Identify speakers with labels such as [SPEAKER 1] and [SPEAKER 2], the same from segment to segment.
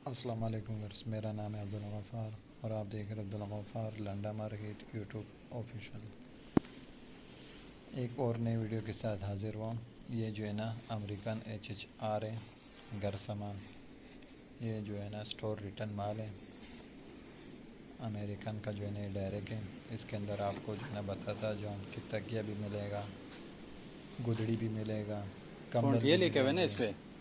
[SPEAKER 1] अस्सलाम वालेकुम वर्स, मेरा नाम है अब्दुल गफ़ार और आप देख रहे हैं Abdul Gaffar Landa market YouTube official. एक और नई वीडियो के साथ हाज़िर हुआ। ये जो है ना अमेरिकन HHR है, घर सामान। ये जो है ना स्टोर रिटर्न माल है, अमेरिकन का जो है ना डायरेक्ट है। इसके अंदर आपको जो है ना बताता जो कि तकिया भी मिलेगा, गुदड़ी भी मिलेगा, कंबल
[SPEAKER 2] फ़ॉन्ट ये
[SPEAKER 1] भी
[SPEAKER 2] लिखे हुए ना इस
[SPEAKER 1] मिलेंगे
[SPEAKER 2] पे।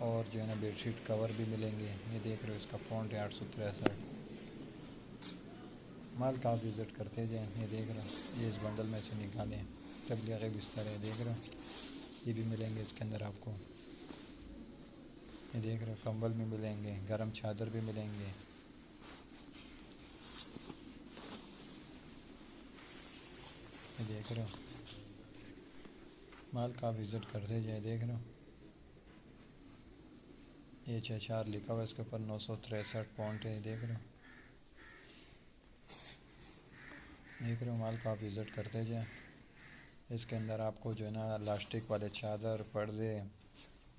[SPEAKER 1] और जो है ना बेडशीट कवर भी मिलेंगे। ये देख रहे हो, इसका फ़ॉन्ट है 863। माल का आप विज़िट करते जाएँ। ये देख रहे हो, ये इस बंडल में से निकालें। तबलीगी बिस्तर है, देख रहे हो, ये भी मिलेंगे इसके अंदर आपको। ये देख रहे हो, कंबल भी मिलेंगे, गर्म चादर भी मिलेंगे। ये देख रहे हो, माल का आप विज़िट करते जाए। देख रहे हो, ये 6 लिखा हुआ है, इसके ऊपर 963 पॉइंट है। देख रहे हो, देख रहे हो, माल का आप विज़िट करते जाएँ। इसके अंदर आपको जो है ना लास्टिक वाले चादर, पर्दे,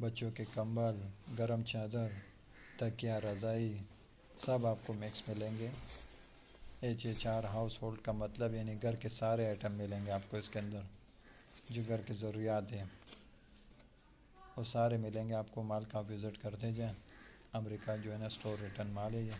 [SPEAKER 1] बच्चों के कंबल, गर्म चादर, तकिया, रज़ाई सब आपको मिक्स मिलेंगे। HHR हाउस होल्ड का मतलब यानी घर के सारे आइटम मिलेंगे आपको इसके अंदर। जो घर की ज़रूरियात हैं वो सारे मिलेंगे आपको। माल का आप विज़िट करते जाएँ। अमेरिका जो है ना स्टोर रिटर्न माल है ये।